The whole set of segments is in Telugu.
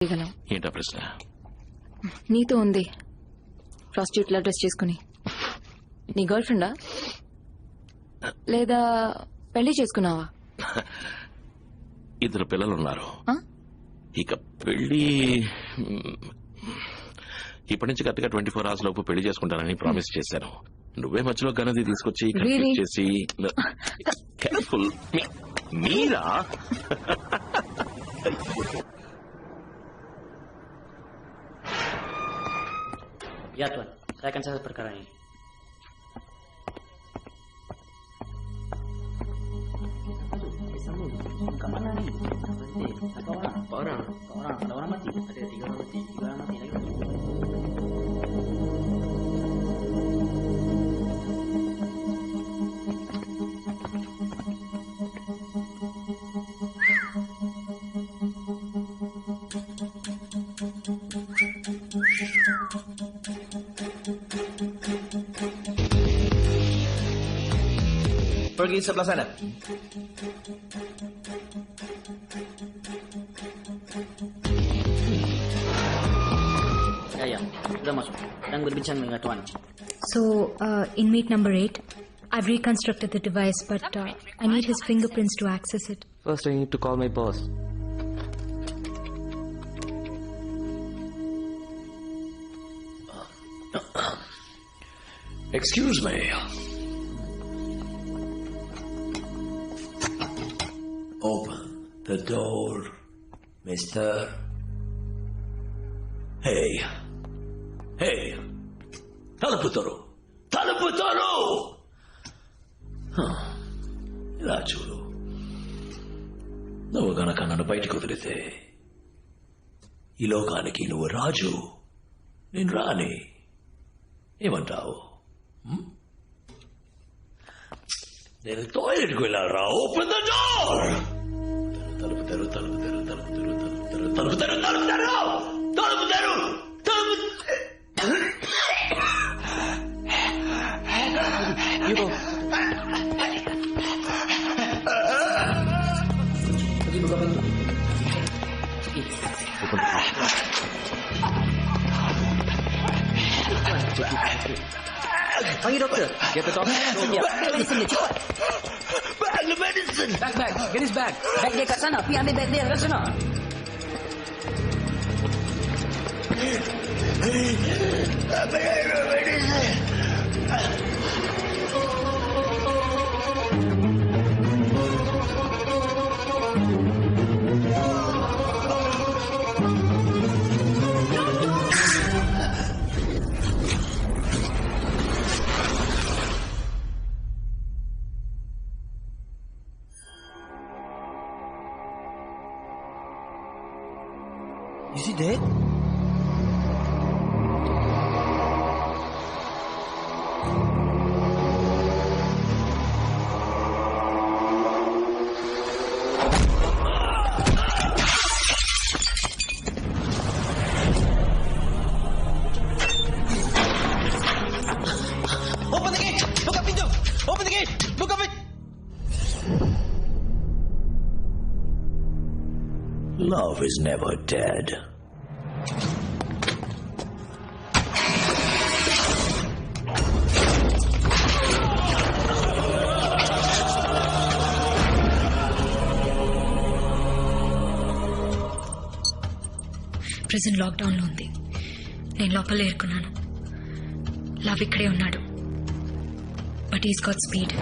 ఏంటా ప్రశ్న? నీతో ఉంది ప్రాస్టిట్యూట్ లా డ్రెస్ చేసుకుని. నీ గర్ల్ ఫ్రెండా లేదా పెళ్లి చేసుకున్నావా? ఇద్దరు పిల్లలున్నారు. ఆ? ఇక పెళ్లి ఇప్పటి నుంచి కరెక్ట్గా 24 hours లోపు పెళ్లి చేసుకుంటానని ప్రామిస్ చేశాను. నువ్వే మధ్యలో గనది తీసుకొచ్చి Really? కన్ఫ్యూజ్ చేసి careful Meera Ya Tuan, saya akan catat perkara ini. Kemana nih? Berapa orang? Orang. Ada orang mati. Ada 3 orang mati. 3 orang mati lagi. Pergi sebelah sana. Ya, sudah masuk. Sedang berbincang dengan Tuan. So, inmate number 8, I've reconstructed the device, but I need his fingerprints to access it. First, I need to call my boss. Excuse me. Open the door, mister. Hey. Hey. తలుపు తోరు. ఇలా చూడు, నువ్వు గనక నన్ను బయటకు వదిలితే ఈ లోకానికి నువ్వు రాజు, నేను రాని. ఏమంటావు? నేను టాయిలెట్కి వెళ్ళాలరా. Open the door. తలుపు తెరు. Pergi buka pintu. Panggil doktor. Get the doctor. Medicine dia cepat. Medicine. Bag. Get his bag. Bag dia kat sana. Pergi ambil bag dia kat sana. Is he dead? Open the gate! Buka pintu! Open the gate! Buka pintu! Love is never dead. Prison lockdown లో ఉంది. నేను లోపల ఏరుకున్నాను. లవ్ ఇక్కడే ఉన్నాడు, but is got speed.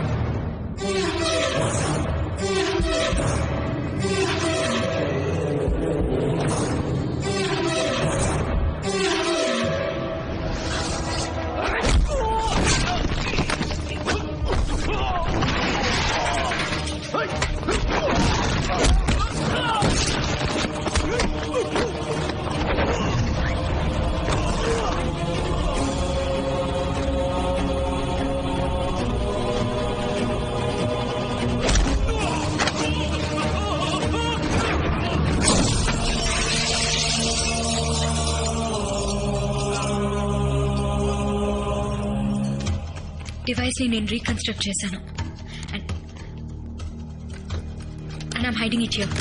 Device ని నేను రీకన్స్ట్రక్ట్ చేశాను. And I'm hiding it here.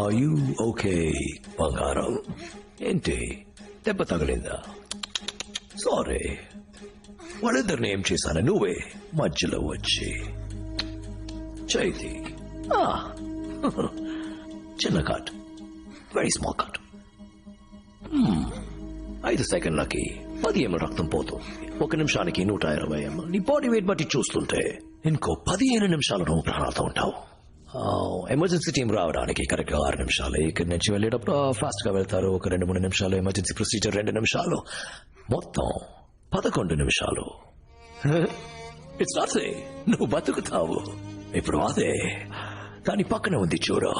Are you okay, బంగారం? ఏంటి దెబ్బ తగిలిందా? సారీ, వాళ్ళిద్దరిని ఏం చేశాను? నువ్వే మధ్యలో వచ్చి చైతి చిన్న cut, very small cut. 5 సెకండ్లకి 10 ml రక్తం పోతుంది. 1 నిమిషానికి 120 ml. నీ బాడీ వెయిట్ బట్టి చూస్తుంటే ఇంకో 15 నిమిషాలు నువ్వు ప్రాణాలతో ఉంటావు. ఎమర్జెన్సీ టీం రావడానికి కరెక్ట్ గా 6 నిమిషాలు. ఇక్కడి నుంచి వెళ్ళేటప్పుడు ఫాస్ట్ గా వెళ్తారు. ఒక 2-3 నిమిషాలు. ఎమర్జెన్సీ ప్రొసీజర్ 2 నిమిషాలు. మొత్తం 11 నిమిషాలు. ఇట్స్ నాట్ సే నువ్వు బతుకుతావు. ఇప్పుడు అదే దాని పక్కన ఉంది చూడు.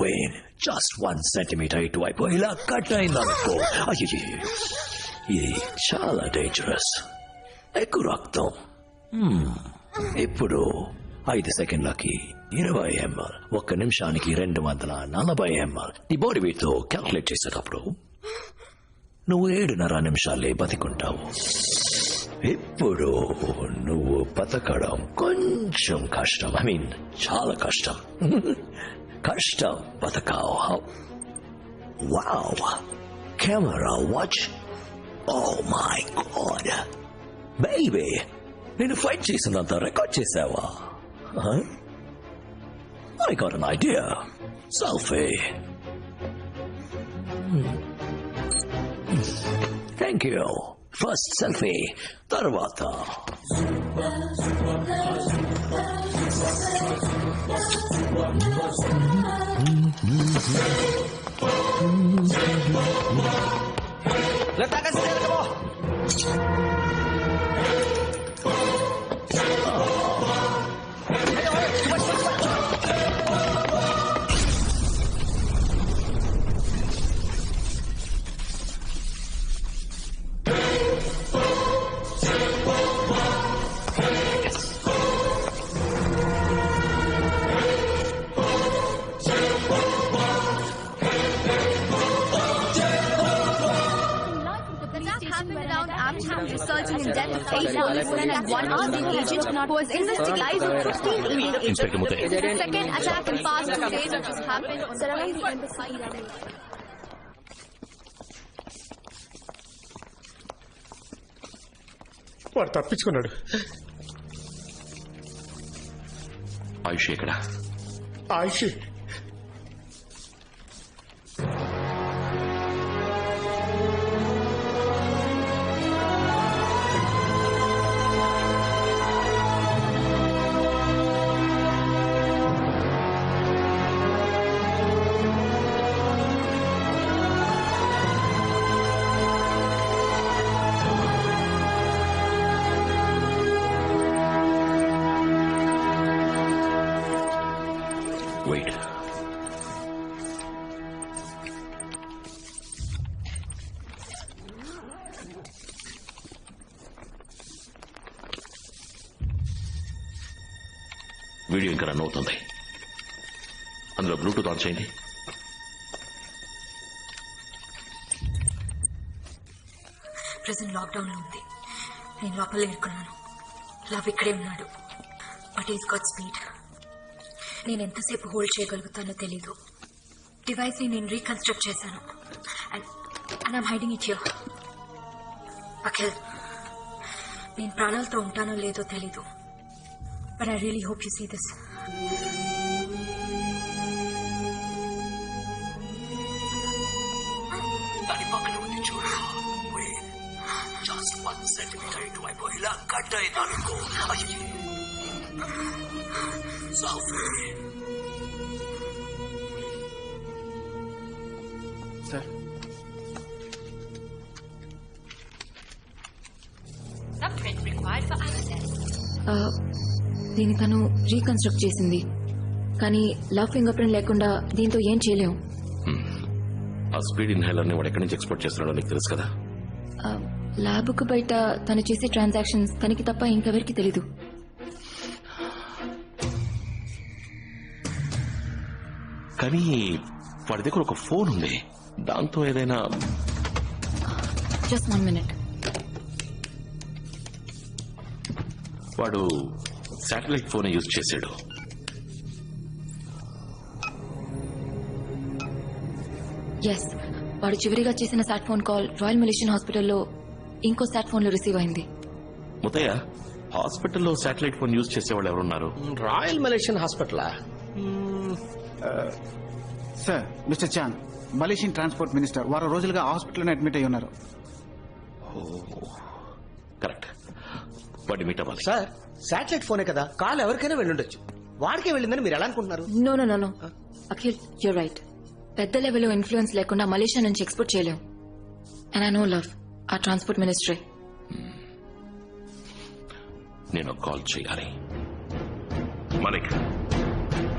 వెయిన్ జస్ట్ 1 సెంటీమీటర్ ఇటువైపు ఇలా కట్ అయిందనుకో, ఇది చాలా డేంజరస్. ఎక్కువ రక్తం. ఇప్పుడు 5 సెకండ్లకి 20 ml, 1 నిమిషానికి 240 ml. నీ బాడీ వెయిట్ తో క్యాల్కులేట్ చేసేటప్పుడు నువ్వు 7.5 నిమిషాలే బతికుంటావు. ఇప్పుడు నువ్వు బతకడం కొంచెం కష్టం. ఐ మీన్ చాలా కష్టం. కష్టం బతకావు. Wow, camera watch. Oh my god baby, నేను ఫైట్ చేసినంత రికార్డ్ చేసావా? I got an idea. Selfie. Thank you. First selfie, tarvata. Letakkan sendiri kamu. Resulting in death of 8 policemen and 1 armed agent who was investigating 15 Indian agents. Inspector Muthe. The second attack in past 2 days which has happened surrounding the embassy. వాడు తప్పించుకున్నాడు. ఆయుష్ ఎక్కడ? ఆయుషి వెయిట్. వీడియో ఇంకా రన్ అవుతుంది. అందులో బ్లూటూత్ ఆన్ చేయండి. ప్రెజెంట్ లాక్డౌన్ లో ఉంది. నేను లోపల ఇరుక్కున్నాను. లవ్ ఇక్కడే ఉన్నాడు. But is got speed. నేను ఎంతసేపు హోల్డ్ చేయగలుగుతానో తెలీదు. డివైస్ ని నేను రీకన్స్ట్రక్ట్ చేశాను. And I'm hiding it here. Akhil, నేను ప్రాణాలతో ఉంటానో లేదో తెలీదు. But I really hope you see this. దాని పక్కన ఉంది చూడు. జస్ట్ 1 సెంటీమీటర్ ఇటువైపు ఇలా కట్ అయిందనుకో, సార్ దీన్ని తను రీకన్స్ట్రక్ట్ చేసింది. కానీ లవ్ ఫింగర్ ప్రింట్ లేకుండా దీంతో ఏం చేయలేం. ఆ స్పీడ్ ఇన్హేలర్ ని వాడు ఎక్కడి నుంచి ఎక్స్పోర్ట్ చేస్తున్నాడో నీకు తెలుసు కదా. ల్యాబ్కు బయట తను చేసే ట్రాన్సాక్షన్స్ తనకి తప్ప ఇంకెవరికి తెలీదు. కానీ వాడి దగ్గర ఒక ఫోన్ ఉంది. దాంతో ఏదైనా. Just 1 minute. వాడు శాటిలైట్ ఫోన్ యూజ్ చేశాడు. ఎస్, వాడు చివరిగా చేసిన సాట్ ఫోన్ కాల్ రాయల్ మలేషియన్ హాస్పిటల్లో ఇంకో సాట్ ఫోన్ లో రిసీవ్ అయింది. ముత్తయ్య, హాస్పిటల్లో శాటిలైట్ ఫోన్ యూజ్ చేసేవాళ్ళు ఎవరున్నారు? రాయల్ మలేషియన్ హాస్పిటలా? Sir, mister Chang Malaysian transport minister వారం రోజులుగా హాస్పిటల్లోనే అడ్మిట్ అయి ఉన్నారు. కరెక్ట్. వాడిని మీట్ అవ్వాలి. సార్, శాటిలైట్ ఫోనే కదా, కాల్ ఎవరికైనా వెళ్ళుండొచ్చు. వాడికే వెళ్ళిందని మీరు ఎలా అనుకుంటున్నారు? No no no no Akhil, you're right. పెద్ద లెవెల్లో ఇన్ఫ్లుయెన్స్ లేకుండా మలేషియా నుంచి ఎక్స్పోర్ట్ చేయలేం. అండ్ ఐ నో లవ్ ఆ ట్రాన్స్పోర్ట్ మినిస్ట్రీ. నేను కాల్ చేయాలి. Malik,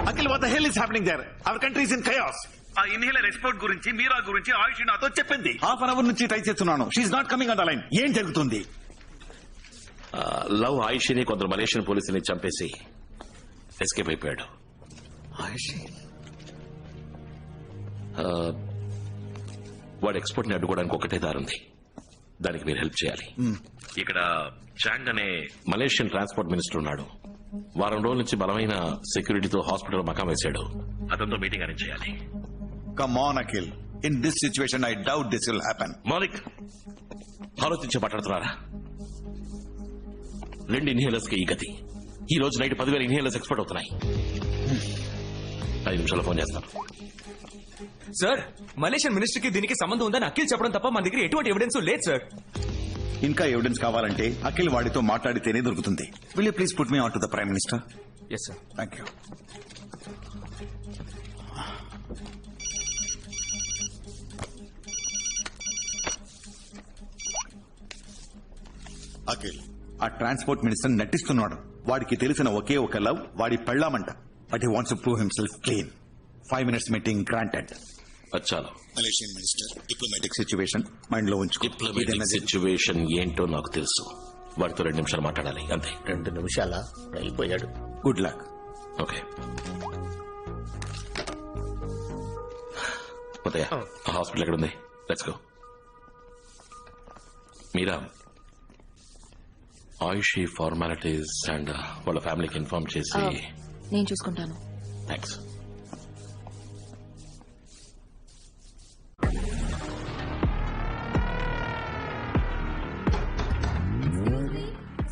Akhil, what the hell is happening there? Our country is in chaos. ఆ ఇన్హేలర్ ఎక్స్పోర్ట్ గురించి, మీరా గురించి ఆయుష్ నాతో చెప్పింది. హాఫ్ అన్ అవర్ నుంచి ట్రై చేస్తున్నాను. She's not coming on the line. ఏం జరుగుతుంది? లవ్ ఆయుష్ని కొందరు మలేషియన్ పోలీసుని చంపేసి ఎస్కేప్ అయిపోయాడు. వాడు ఎక్స్పోర్ట్ ని అడ్డుకోవడానికి ఒకటే దారుంది. దానికి మీరు హెల్ప్ చేయాలి. ఇక్కడ చాంగ్ అనే మలేషియన్ ట్రాన్స్పోర్ట్ మినిస్టర్ ఉన్నాడు. వారం రోజుల నుంచి బలమైన సెక్యూరిటీతో హాస్పిటల్ మకాం వేశాడు. అతనితో మీటింగ్ అరేంజ్ చేయాలి. Come on Akhil, in this situation I doubt this will happen. Malik, ఆలోచించి మాట్లాడుతున్నారా? 2 ఇన్హేలర్స్ కి ఈ గతి. ఈ రోజు నైట్ 10,000 ఇన్హేలర్స్ ఎక్స్పోర్ట్ అవుతున్నాయి. 5 నిమిషాల్లో ఫోన్ చేస్తాను. సార్, మలేషియన్ మినిస్టర్ కి దీనికి సంబంధం ఉందని అఖిల్ చెప్పడం తప్ప మన దగ్గర ఎటువంటి ఎవిడెన్స్ లేదు సార్. ఇంకా ఎవిడెన్స్ కావాలంటే అఖిల్ వాడితో మాట్లాడితేనే దొరుకుతుంది. Will you please put me on to the prime minister? Yes sir. Thank you. Akhil, ఆ ట్రాన్స్పోర్ట్ మినిస్టర్ నటిస్తున్నాడు. వాడికి తెలిసిన ఒకే ఒక లవ్ వాడి పెళ్ళామంట. But he wants to prove himself clean. 5 minutes meeting granted. అచ్చాలో, Malaysian minister diplomatic situation mind లో ఉంచుకో. డిప్లొమాటిక్ సిచ్యువేషన్ ఏంటో నాకు తెలుసు. వాడితో 2 నిమిషాలు మాట్లాడాలి, అంతే. 2 నిమిషాల అయిపోయాడు. Good luck. ఓకే. ముత్తయ్య, ఆ హాస్పిటల్ ఎక్కడ ఉంది? Let's go. Meera, Ayushi formalities and వాళ్ళ ఫ్యామిలీకి ఇన్ఫార్మ్ చేసి. నేను చూసుకుంటాను. Thanks.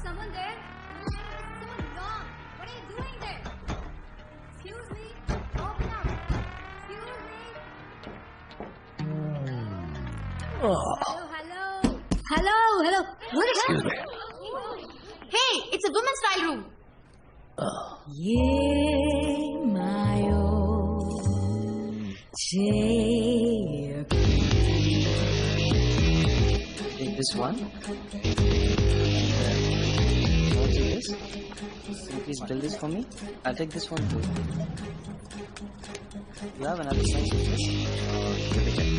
Someone there? So long. What are you doing there? Excuse me. Open up. Excuse me. Hello. What is that? Hey, it's a women's style room. Take this one. This. Please build this for me. I'll take this one too. You have another size of this? Let me check.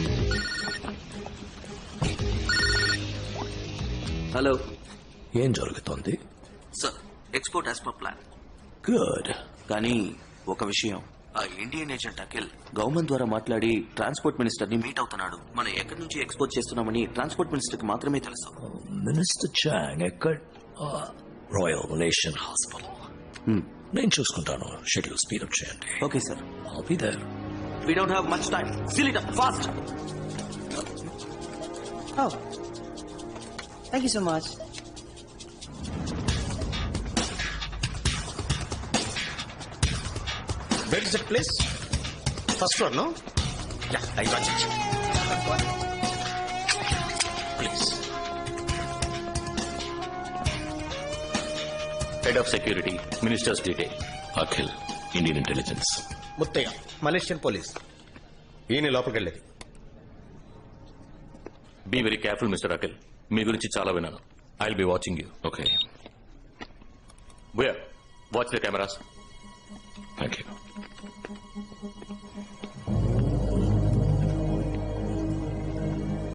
Hello, ఏం జరుగుతోంది? Sir, export as per plan. Good. కానీ ఒక విషయం, ఆ ఇండియన్ ఏజెంట్ అఖిల్ గవర్నమెంట్ ద్వారా మాట్లాడి ట్రాన్స్పోర్ట్ మినిస్టర్ ని మీట్ అవుతున్నాడు. మనం ఎక్కడి నుంచి ఎక్స్పోర్ట్ చేస్తున్నామని ట్రాన్స్పోర్ట్ మినిస్టర్ కి మాత్రమే తెలుసు. మినిస్టర్ చాంగ్ ఎక్కడ? Royal Malaysian hospital. నేను చూసుకుంటాను. షెడ్యూల్ స్పీడప్ చేయండి. Okay sir. I'll be there. We don't have much time. Seal it up fast. Oh. Thank you so much. Where is that place? First floor, no? Yeah, I got it. Please. Head of security, minister's detail, Akhil, Indian intelligence. Muthaiah, Malaysian police. ఈయన లోపలికి వెళ్ళేది. Be very careful mister Akhil. మీ గురించి చాలా విన్నాను. I will be watching you. Okay. Watch the cameras. Thank you.